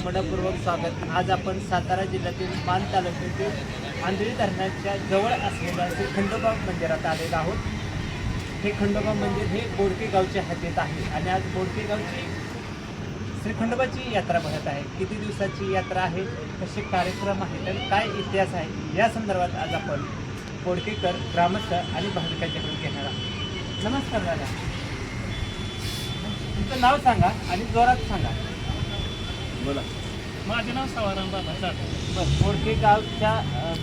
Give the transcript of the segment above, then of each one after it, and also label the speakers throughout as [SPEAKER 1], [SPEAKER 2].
[SPEAKER 1] मनपूर्वक स्वागत। आज आपण सातारा जिल्ह्यातील मान तालुक्यातील आंधळी धरणाच्या जवळ असलेल्या श्री खंडोबा मंदिरात आलेलो आहोत। हे खंडोबा मंदिर हे बोडके गावच्या हद्दीत आहे आणि आज बोडके गावची श्री खंडोबाची यात्रा भरत आहे। किती दिवसाची यात्रा आहे, कसे कार्यक्रम आहेत आणि काय इतिहास आहे या संदर्भात आज आपण बोडकेकर ग्रामस्थ आणि भाविकांच्याकडून घेणार आहोत। नमस्कार दादा, तुमचं नाव सांगा आणि जोरात सांगा।
[SPEAKER 2] बोला।
[SPEAKER 3] माझं नाव सवाराम बाबा जाधव।
[SPEAKER 1] बरं, बोडके गावच्या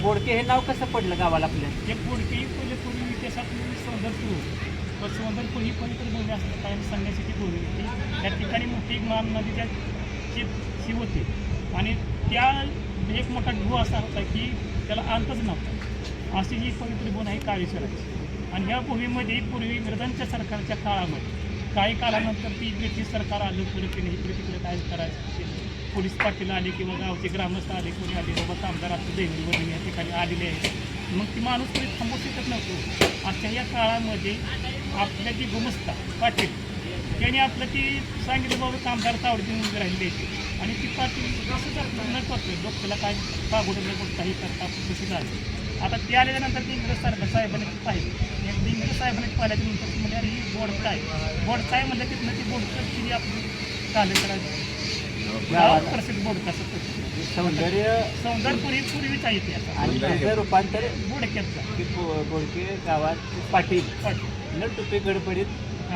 [SPEAKER 1] बोडके हे नाव कसं पडलं गावाला आपल्या?
[SPEAKER 3] हे बोडके पहिले पूर्वी इतिहासात सौंदरपूर सौंदरपूर ही पवित्र भूमी असतात कायम सांगण्यासाठी भूमी होती। त्या ठिकाणी मोठी मान नदीच्या शिव होती आणि त्या एक मोठा ढो असा होता की त्याला अंतच नव्हता। अशी ही पवित्र भूमी आहे काळेश्वराची। आणि ह्या भूमीमध्ये पूर्वी इंग्रजांच्या सरकारच्या काळामध्ये काही काळानंतर ती ब्रिटिश सरकार आलं, पुढे इकडे तिकडे काय करायचं, पोलीस पाटील आले किंवा गावचे ग्रामस्थ आले, कोणी आले बाबा कामगार असं दैवडून या ठिकाणी आलेले आहेत। मग ती माणूस कोणी थांबू शकत नव्हतो। अशा या काळामध्ये आपल्या जी गुमस्ता पाटील त्यांनी आपलं ती सांगितलं बाबा कामगार तावडीतून उभे राहिले आणि ती पाटील कसंच आपलं न करतो लोक त्याला काय पागोडलं काही करता तसं झालं। आता ते आल्यानंतर ते इंग्रज साहेबांनी पाहिजे, इंग्रज साहेबांनी पाहिल्याच्यानंतर ती म्हणजे ही बोर्ड काय म्हणलं तिथनं ती बोर्ड केली आपली कालेश्वराची गावात प्रसिद्ध बोर्ड कसं सौंदरपुरी पूर्वीचा इतिहास
[SPEAKER 1] आणि त्याचं रूपांतर
[SPEAKER 3] बोडक्याचा
[SPEAKER 1] की बोडके गावात पाटील न टुपे गडबडीत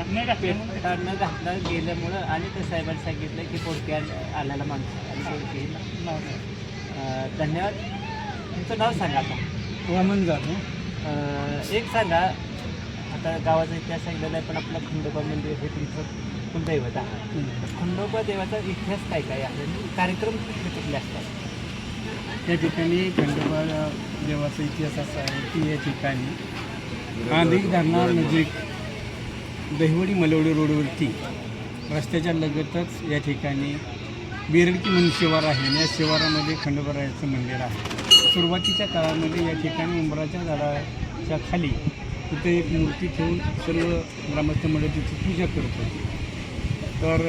[SPEAKER 3] न
[SPEAKER 1] न घातलं गेल्यामुळं आणि त्या साहेबांनी सांगितलं की बोडके आल्याला माणसं आणि बोडके धन्यवाद। तुमचं नाव सांगा आता।
[SPEAKER 2] वामन जाधव।
[SPEAKER 1] एक सांगा, आता गावाचा इतिहास सांगितलेला आहे पण आपलं खंडोबा मंदिर हे तुमचं कुलदैवत आहे। खंडोबा देवाचा इतिहास काय काय आहे, कार्यक्रम कुठले असतात?
[SPEAKER 2] या ठिकाणी खंडोबा देवाचा इतिहास असा आहे की या ठिकाणी आंधळी धरणानजीक दहिवडी मलवडी रोडवरती रस्त्याच्या लगतच या ठिकाणी बेरडकी म्हणून शिवार आहे आणि या शिवारामध्ये खंडोबारायाचं मंदिर आहे। सुरुवातीच्या काळामध्ये या ठिकाणी उंबराच्या झाडाच्या खाली तिथे एक मूर्ती ठेवून सर्व ग्रामस्थ मंडळी तिची पूजा करत होती। तर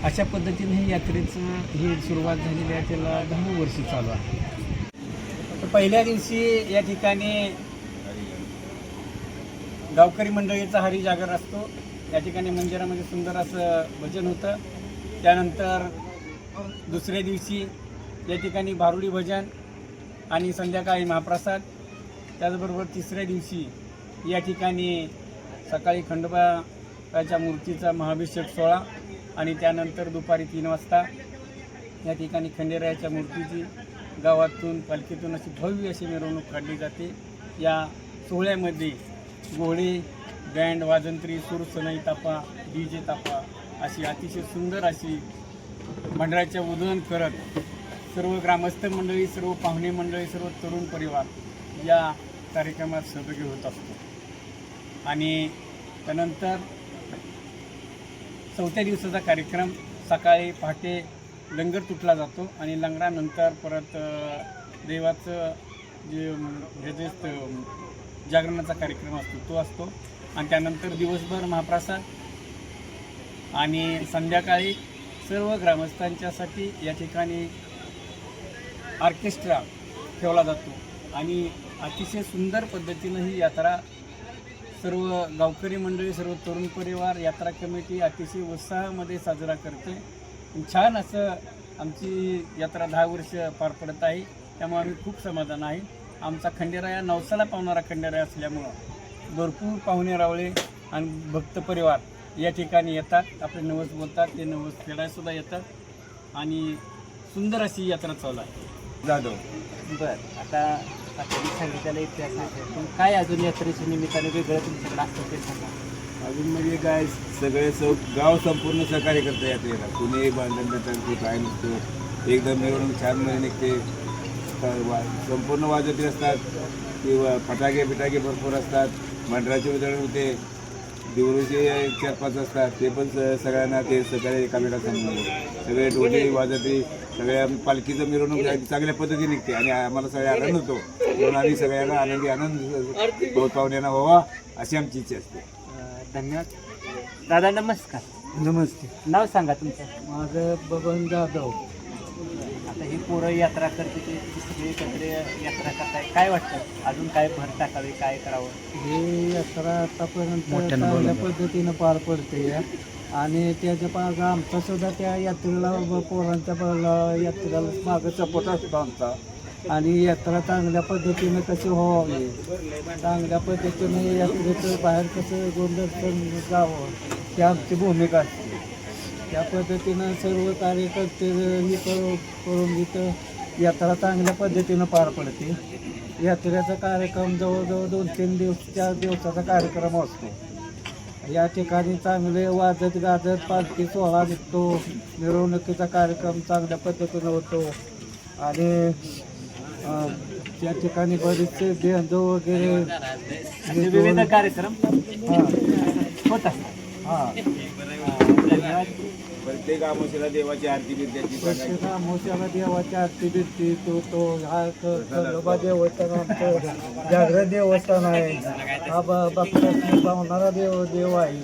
[SPEAKER 2] अशा पद्धतीने ही यात्रेचं ही सुरुवात झालेली आहे, त्याला 10 वर्ष चालू आहे। तर पहिल्या दिवशी या ठिकाणी गावकरी मंडळीचा हरिजागर असतो। या ठिकाणी मंदिरामध्ये सुंदर असं भजन होतं। त्यानंतर दुसऱ्या दिवशी या ठिकाणी भारुडी भजन आणि संध्याकाळी महाप्रसाद। त्याचबरोबर तिसऱ्या दिवशी या ठिकाणी सकाळी खंडोबाच्या मूर्तीचा महाभिषेक सोहळा आणि त्यानंतर दुपारी 3 वाजता या ठिकाणी खंडेरायाच्या मूर्तीची गावातून पालखीतून अशी भव्य अशी मिरवणूक काढली जाते। या सोहळ्यामध्ये घोडे, बँड, वाजंत्री, सूर, सनई ताफा, DJ ताफा अशी अतिशय सुंदर अशी मंडळाच्या उधळण करत सर्व ग्रामस्थ मंडळी, सर्व पाहुणे मंडळी, सर्व तरुण परिवार या कार्यक्रमात सहभागी होत असतो। आणि त्यानंतर 4थ्या दिवसाचा कार्यक्रम सकाळी पहाटे लंगर तुटला जातो आणि लंगरानंतर परत देवाचं जे जागरणाचा कार्यक्रम असतो तो असतो आणि त्यानंतर दिवसभर महाप्रसाद आणि संध्याकाळी सर्व ग्रामस्थांच्यासाठी या ठिकाणी ऑर्केस्ट्रा ठेवला जातो आणि अतिशय सुंदर पद्धतीनं ही यात्रा सर्व गावकरी मंडळी, सर्व तरुण परिवार, यात्रा कमिटी अतिशय उत्साहामध्ये साजरा करते। छान असं आमची यात्रा 10 वर्ष पार पडत आहे, त्यामुळे आम्ही खूप समाधान आहे। आमचा खंडेराया नवसाला पावणारा खंडेराया असल्यामुळं भरपूर पाहुणे रावळे आणि भक्त परिवार या ठिकाणी येतात, आपले नवस बोलतात, ते नवस फेडायसुद्धा येतात आणि सुंदर अशी यात्रा चालू आहे। जाधव।
[SPEAKER 1] बरं, आता सांगितलेला इतिहास आहे पण काय अजून यात्रेच्या निमित्ताने वेगळं तुमच्याकडे असतं ते सांगा।
[SPEAKER 4] अजून म्हणजे काय सगळे गाव संपूर्ण सहकार्य करतं यात्रेला, कुणी बांधण देतात काय नसतं, एकदम मिरवणूक छान मध्ये निघते, संपूर्ण वाजती असतात किंवा फटाके भरपूर असतात, मंडळाचे उधळण होते, दिवरूचे 4-5 असतात ते पण सगळ्यांना ते सगळे एकामेका समजून सगळे डोळे वाजते, सगळ्या पालखीचं मिरवणूक चांगल्या पद्धतीने निघते आणि आम्हाला सगळ्या आनंद होतो म्हणून आम्ही सगळ्यांना आनंदी आनंद पाहुण्यांना व्हावा अशी आमची इच्छा असते।
[SPEAKER 1] धन्यवाद दादा, नमस्कार।
[SPEAKER 2] नमस्ते.
[SPEAKER 1] नाव सांगा तुमचं.
[SPEAKER 2] माझं बबन जाधव.
[SPEAKER 1] आता ही पोरं यात्रा करते ते सगळे एकत्र यात्रा करताय, काय वाटतं अजून काय भर टाकावी, काय करावं?
[SPEAKER 2] ही यात्रा आतापर्यंत चांगल्या पद्धतीनं पार पडते आणि त्याच्या पाग आमचा सुद्धा त्या यात्रेला पोरांच्या यात्रेला मागं सपोर्ट असतो आमचा. आणि यात्रा चांगल्या पद्धतीनं कशी व्हावी, चांगल्या पद्धतीनं यात्रेचं बाहेर कसं गोंधळ जावं ही आमची भूमिका असते. त्या पद्धतीनं सर्व कार्यकर्ते ही करून इथं यात्रा चांगल्या पद्धतीनं पार पडते. यात्रेचा कार्यक्रम जवळजवळ 2-3 दिवस 4 दिवसाचा कार्यक्रम असतो. या ठिकाणी चांगले वाजत गाजत पालखी सोहळा निघतो, मिरवणुकीचा कार्यक्रम चांगल्या पद्धतीनं होतो आणि त्या ठिकाणी बरेचसे बेंदो वगैरे
[SPEAKER 1] विविध कार्यक्रम
[SPEAKER 2] हां
[SPEAKER 1] होत असतात.
[SPEAKER 2] हां
[SPEAKER 1] धन्यवाद.
[SPEAKER 4] प्रत्येक आमोशेला देवाची आरती बिरत्याची
[SPEAKER 2] प्रत्येक अमावस्याला देवाची आरती बिरती तो हा खंडोबा देवस्थान आमचं जागरण देवस्थान आहे. हा भक्तांनी पावणारा देव आहे.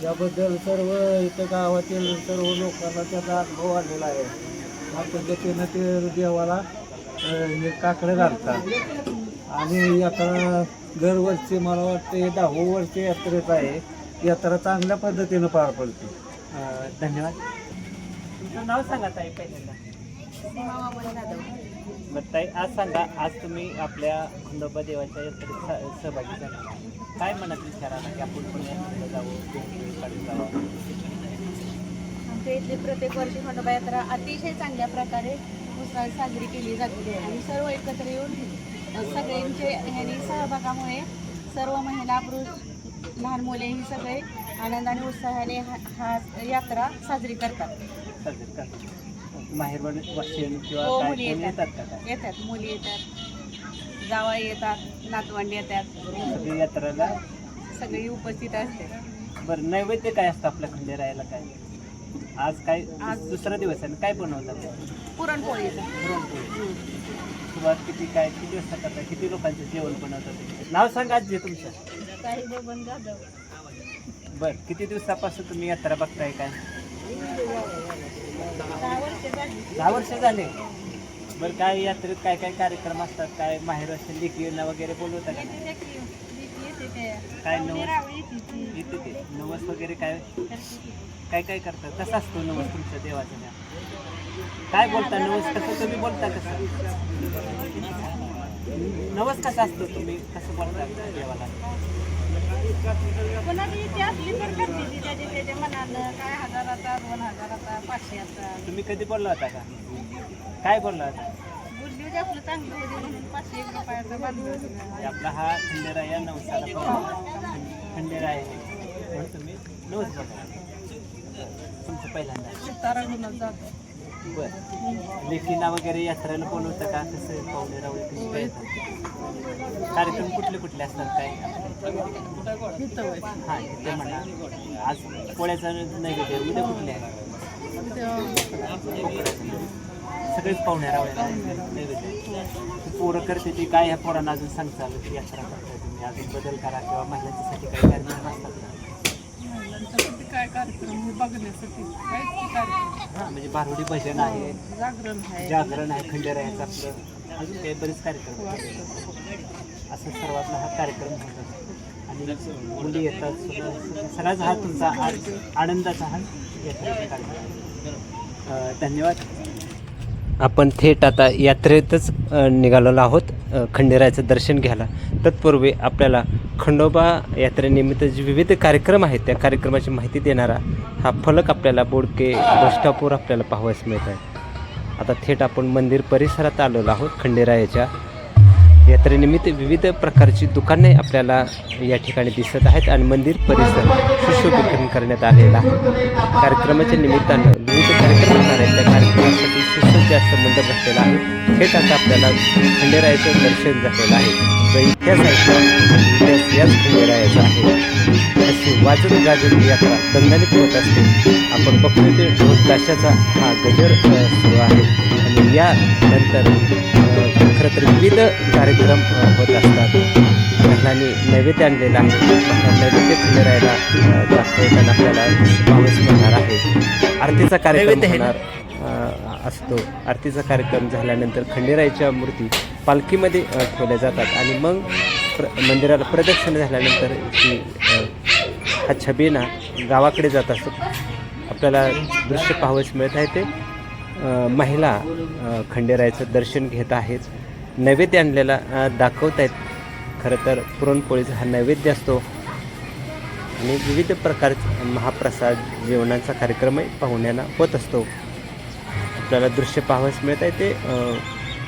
[SPEAKER 2] याबद्दल सर्व इथं गावातील सर्व लोकांना त्याचा अनुभव आलेला आहे. या पद्धतीनं ते देवाला हे काकडं घालतात आणि यात्रा दरवर्षी मला वाटतं हे 10वं वर्ष यात्रेचं आहे. यात्रा चांगल्या पद्धतीनं पार पडते.
[SPEAKER 1] धन्यवाद. तुमचं नाव सांगा ताई पहिल्यांदा. बरं ताई, आज सांगा, आज तुम्ही आपल्या खंडोबा देवाच्या यात्रेत सहभागी झाला, काय मनात विचार आला की आपण पण यात्रेला जावं, काढून जावं?
[SPEAKER 5] आमच्या इथली प्रत्येक वर्षी खंडोबा यात्रा अतिशय चांगल्या प्रकारे उत्साहात साजरी केली जाते आणि सर्व एकत्र येऊन सगळ्यांचे ह्यांनी सहभागामुळे सर्व महिला पुरुष लहान मुले ही सगळे आनंदाने उत्साहाने हा यात्रा साजरी करतात.
[SPEAKER 1] साजरी करतात. माहेरवाडी वाशियन किंवा
[SPEAKER 5] हो,
[SPEAKER 1] काय
[SPEAKER 5] मुली
[SPEAKER 1] कोणी
[SPEAKER 5] येतात.
[SPEAKER 1] येतात का काय?
[SPEAKER 5] येतात, मुली येतात, जावई येतात, नातवंडी येतात,
[SPEAKER 1] सगळी यात्रेला.
[SPEAKER 5] सगळी उपस्थित असते.
[SPEAKER 1] बरं, नैवेद्य काय असतं आपल्या खंडेरायाला? काय आज काय
[SPEAKER 5] आज
[SPEAKER 1] दुसरा दिवस आहे ना, काय बनवतात?
[SPEAKER 5] पुरणपोळी
[SPEAKER 1] पुरणपोळी. सुरुवात किती वाजता करतात, किती लोकांचं जेवण बनवतात? नाव सांगा आजी तुमचं.
[SPEAKER 5] काही बबन जाधव.
[SPEAKER 1] बरं, किती दिवसापासून तुम्ही यात्रा बघताय? काय 10 वर्ष झाले. बरं, काय यात्रेत काय काय कार्यक्रम असतात? काय माहेर असेल लेकींना वगैरे बोलवता का नाही? काय नवस येते ते नवस वगैरे काय काय काय करतात? कसं असतो नवस तुमच्या देवाचा? काय बोलता नवस? कसं तुम्ही बोलता? कसं नवस कसा असतो? तुम्ही कसं बोलता देवाला?
[SPEAKER 5] कोणाची इच्छा असली तर करते ती त्याच्या मनानं. काय 1000चा, 2000चा, 500चा.
[SPEAKER 1] तुम्ही कधी बोलला होता का? काय बोलला होता?
[SPEAKER 5] बुद्धी होती आपलं चांगलं होते म्हणून 501 रुपयाचा बांधलं.
[SPEAKER 1] आपला हा खंडेराया नवसाला खंडेराय म्हणून तुम्ही नवस बोलता. तुमचं पहिल्यांदा
[SPEAKER 5] तारागुणात जातो.
[SPEAKER 1] बरं, लेकींना वगैरे यात्रेला बोलवतं का? कसं पाहुणे रावळे कशी काय येतात? कार्यक्रम कुठले कुठले असतात? काय हां, ते म्हणा. आज पोळ्याचा नैवेद्य, उद्या कुठले आहे? सगळेच पाहुणे रावळे नैवेद्य. पोरं करते ती काय? ह्या पोरांना अजून सांगता की यात्रा करता तुम्ही अजून बदल करा किंवा महिलांच्यासाठी काही कार्यक्रम असतात का?
[SPEAKER 5] काय कार्यक्रम बघण्यासाठी काय कार्यक्रम?
[SPEAKER 1] हां, म्हणजे बारुडी भजन आहे,
[SPEAKER 5] जागरण आहे.
[SPEAKER 1] खंडेरायाचं आपलं अजून काही बरेच कार्यक्रम आहेत. असं सर्वातला हा कार्यक्रम होता आणि मुली येतात. सगळाच हा तुमचा आनंदाचा हा यात्रेचा कार्यक्रम. धन्यवाद. आपण थेट आता यात्रेतच निघालेलो आहोत खंडेरायाचं दर्शन घ्यायला. तत्पूर्वी आपल्याला खंडोबा यात्रेनिमित्त जे विविध कार्यक्रम आहेत त्या कार्यक्रमाची माहिती देणारा हा फलक आपल्याला बोडके बस स्टॉपवर आपल्याला पाहावयास मिळत आहे. आता थेट आपण मंदिर परिसरात आलेलो आहोत. खंडेरायाच्या यात्रेनिमित्त विविध प्रकारची दुकाने आपल्याला या ठिकाणी दिसत आहेत आणि मंदिर परिसर सुशोभीकरण करण्यात आलेला आहे. कार्यक्रमाच्या निमित्तानं विविध कार्यक्रम होणार आहेत. त्या कार्यक्रमासाठी सुसज्ज असं मंडप घातलेला आहे. थेट आता आपल्याला खंडेरायाचं दर्शन झालेलं आहे. तर इतिहास आहे, याच खंडेरायाचा आहे. अशी वाजत गाजत यात्रा दंगाने होत असते. आपण बघतोय ते ढोल ताशाचा हा गजर सुरू आहे आणि यानंतर खरं तर विविध कार्यक्रम होत असतात. महिलांनी नैवेद्य आणलेला आहे. नैवेद्य खंडेरायाला दाखवताना आपल्याला पावस मिळणार आहे. आरतीचा कार्यक्रम होणार असतो. आरतीचा कार्यक्रम झाल्यानंतर खंडेरायाच्या मूर्ती पालखीमध्ये ठेवल्या जातात आणि मग मंदिराला प्रदक्षिणा झाल्यानंतर ही हा छबिना गावाकडे जात असतो. आपल्याला दृश्य पाहावयास मिळत आहे ते महिला खंडेरायाचं दर्शन घेत आहेत. नैवेद्य आणलेला दाखवत आहेत. खरं तर पुरणपोळीचा हा नैवेद्य असतो आणि विविध प्रकारचे महाप्रसाद जेवणाचा कार्यक्रमही पाहुण्यांना होत असतो. आपल्याला दृश्य पाहावयास मिळत आहे ते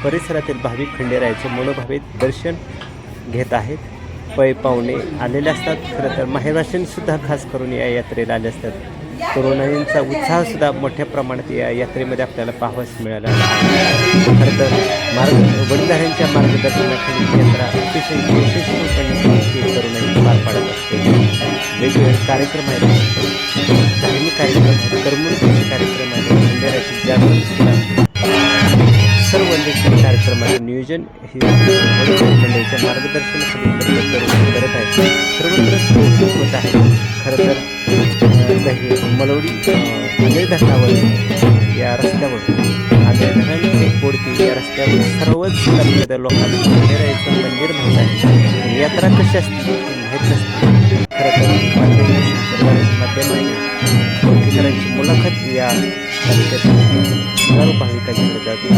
[SPEAKER 1] परिसरातील भाविक खंडेरायाचे मनोभावे दर्शन घेत आहेत. पै पाहुणे आलेले असतात. खरं तर माहेरवासींसुद्धा खास करून या यात्रेला आले असतात. तरुणाईंचा उत्साहसुद्धा मोठ्या प्रमाणात या यात्रेमध्ये आपल्याला पाहावयास मिळाला आहे. खरं तर वडीलधाऱ्यांच्या मार्गदर्शनाखाली ही यात्रा अतिशय यशस्वीपणे तरुणाई पार पाडत असते. वेगवेगळे कार्यक्रम आहेत, धार्मिक कार्यक्रम आहेत, करमणुकीचे कार्यक्रम आहेत, खंडेरायाची जागृतीसुद्धा सर्व देखील कार्यक्रमाचं नियोजन ही मंडळीच्या मार्गदर्शनाखाली तरुण करत आहेत. सर्वत्र होत आहे. खरं तर दही मलवडी आंधळी धरणावर या रस्त्यावर आंधळी धरणाची बोडकी या रस्त्यावर सर्वच तालुक्यातील लोकांना खंडेरायाचं मंदिर माहीत आहे. यात्रा कशी असते ती माहीत नसते. खरं तर माध्यमाने बोडकीकरांची मुलाखत या तालुक्यातील हजारो भाविकांकडे जाते.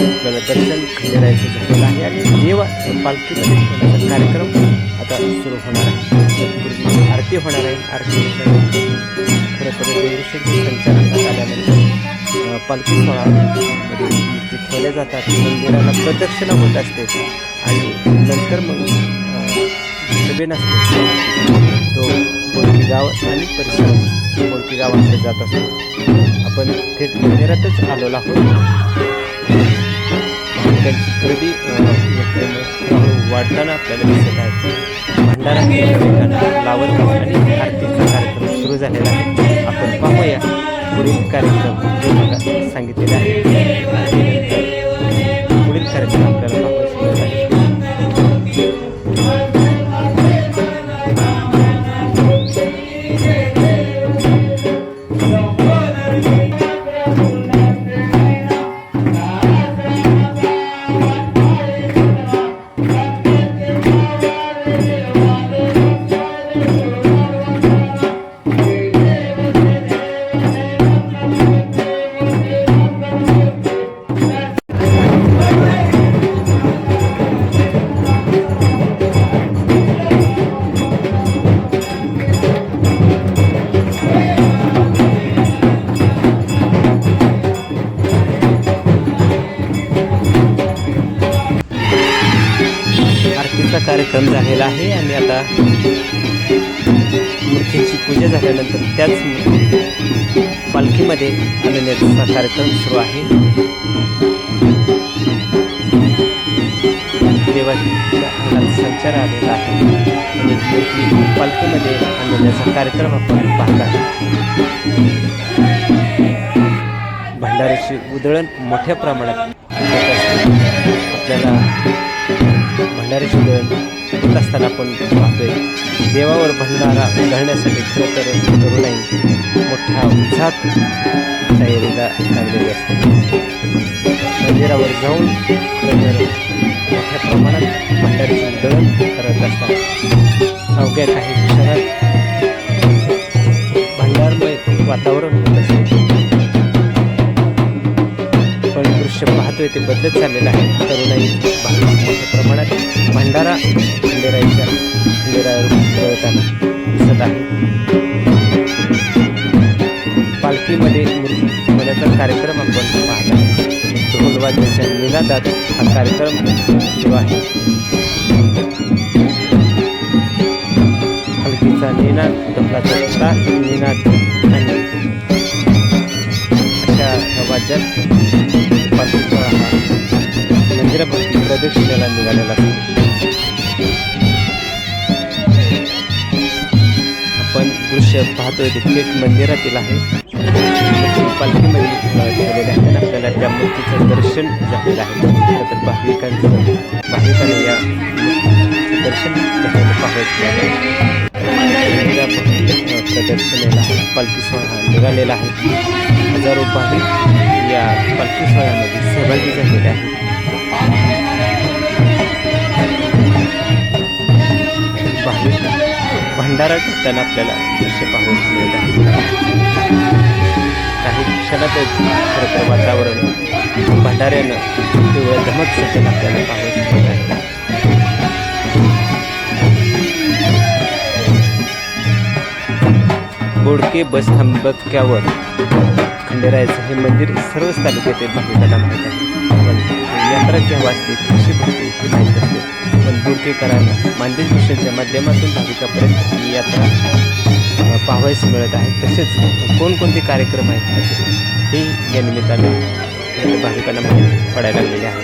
[SPEAKER 1] आपल्याला दर्शन खंडेरायाचं झालेलं आहे आणि देव पालखीमध्ये कार्यक्रम आता सुरू होणार आहे. आरती होणार आहे. आरती खरं तर देवऋषींची संचालनात आल्यानंतर पालखी सोहळ्यामध्ये मूर्ती ठेवल्या जातात. मंदिराला प्रदक्षिणा होत असते आणि नंतर मग सभेन असते तो बोडकी गाव आणि परिसरात बोडकी गावाकडे जात असतो. आपण थेट मंदिरातच आलेलो आहोत. त्यांची गर्दी वाढताना आपल्याला दिसत आहे. भंडारा लावत आणि आरतीचा कार्यक्रम सुरू झालेला आहे. आपण पाहूया पुढील कार्यक्रम सांगितलेला आहे. पुढील कार्यक्रम आपल्याला पाहायला आहे. कार्यक्रम झालेला आहे आणि आता मूर्तीची पूजा झाल्यानंतर त्याच पालखीमध्ये आणण्याचा कार्यक्रम सुरू आहे. देवाच्या अंगात संचार आलेला आहे आणि मूर्ती पालखीमध्ये आणण्याचा कार्यक्रम आपण पाहता. भंडाऱ्याची उधळण मोठ्या प्रमाणात होत असते. आपल्याला भंडाऱ्याची उधळण होत असताना आपण पाहतोय देवावर भंडारा उधळण्यासाठी खरं तर तरुणाई मोठ्या उत्साहात तयारीला लागलेली असते. मंदिरावर जाऊन खरं तर मोठ्या प्रमाणात भंडाऱ्याचे उधळण करत असतात. अवघ्या काही क्षणात भंडारमय वातावरण होत असते. पण दृश्य पाहतोय ते बदलत चाललेलं आहे. तरुणाई मोठ्या प्रमाणात भंडारा खंडेरायाच्या खंडेरायावर उधळताना दिसत आहे. पालखीमध्ये मूर्ती होण्याचा कार्यक्रम आपण पाहत आहे. ढोलवाद्याच्या निनादात हा कार्यक्रम सुरू आहे. हलकीचा निनाद, ढोलाचा निनाद आणि अशा वाद्यात पालखी सोहळा हा मंदिराभोवती प्रदक्षिणेला निघालेला असतो. आपण दृश्य पाहतोय ते थेट मंदिरातील आहे. पालखीमध्ये ठेवलेले आहे आणि आपल्याला त्या मूर्तीचं दर्शन झालेलं आहे. तर भाविकांनी या दर्शन घेतलेलं पाहायचं प्रदर्शनेला पालखी सोहळा निघालेला आहे. हजारो भाविक या पालखी सोहळ्यामध्ये सहभागी झालेले आहेत. भाविक भंडारा घेताना आपल्याला दृश्य पाहावयास मिळत आहे. काही क्षणातच खरं तर वातावरण भंडाऱ्यानं तेवढं धमक सजल आपल्याला पाहावयास मिळत आहे. बोडके बस थांबक्यावर खंडेरायाचं हे मंदिर सर्वच तालुक्यातील भाविकांना माहीत आहे. पण यात्रा केव्हा असते कशी भरते हे माहीत असते. पण बोडकेकरांना मानदेश मिशनच्या माध्यमातून भाविकापर्यंत ही यात्रा पाहावयास मिळत आहे. तसेच कोणकोणते कार्यक्रम आहेत हे या निमित्तानं भाविकांना माहीत पडायला लागलेले आहे.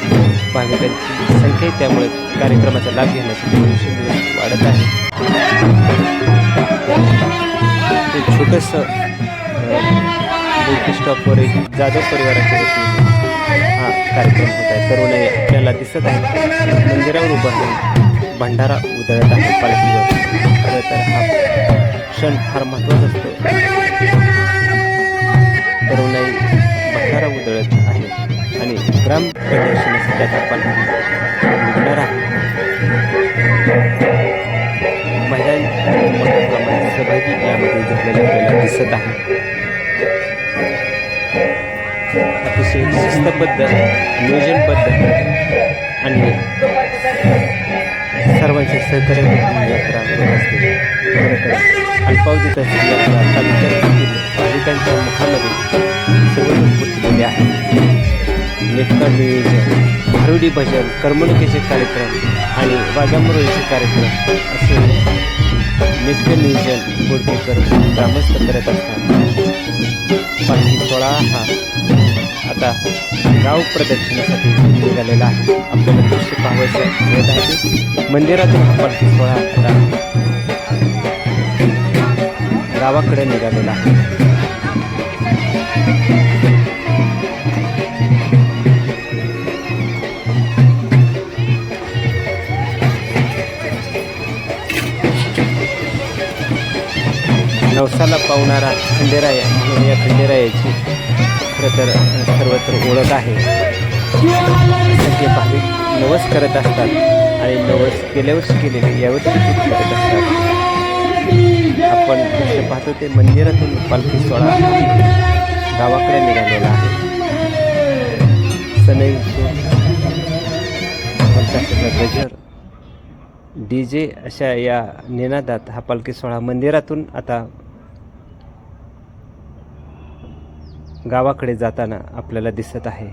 [SPEAKER 1] भाविकांची संख्या त्यामुळे कार्यक्रमाचा लाभ घेण्यासाठी दिवसेंदिवस वाढत आहे. ते छोटंसं बोडके स्टॉपवर एक जाधव परिवाराच्या वतीने हा कार्यक्रम होत आहे. तरुणाई आपल्याला दिसत आहे मंदिरावर उभं राहून भंडारा उधळत आहे पालखीवर. खरं तर हा क्षण फार महत्त्वाचा असतो. तरुणाई भंडारा उधळत आहे आणि ग्राम प्रदर्शनासाठी आता पालखी निघणार आहे. महिलांच्या मोठ्या प्रमाणात सहभागी यामध्ये झालेले आपल्याला दिसत आहे. अतिशय शिस्तबद्ध, नियोजनबद्ध आणि सर्वांचे सहकार्य यात्रा होत असते. खरं तर अल्पावधीतच यात्रा तालुक्यातील भाविकांच्या मुखामध्ये सर्वजण पोचलेले आहे. नेटका नियोजन, भारुडी भजन, करमणुकीचे कार्यक्रम आणि वाघामुरळीचे कार्यक्रम असे नेटकं नियोजन बोडकेकर ग्रामस्थ करत असतात. पालखी सोहळा हा आता गाव प्रदक्षिणेसाठी निघालेला आहे. आपल्याला दृश्य पाहायचं मिळत आहे. मंदिरातून हा पालखी सोहळा आता गावाकडे निघालेला आहे. नवसाला पावणारा खंडेराया म्हणून या खंडेरायाची खरं तर सर्वत्र ओळख आहे. सगळे भाविक नवस करत असतात आणि नवस गेल्या वर्षी केलेले यावर्षी करत असतात. आपण दृश्य पाहतो ते मंदिरातून पालखी सोहळा गावाकडे निघालेला आहे. सनई गजर DJ अशा या निनादात हा पालखी सोहळा मंदिरातून आता गावाकडे जाताना आपल्याला दिसत आहे.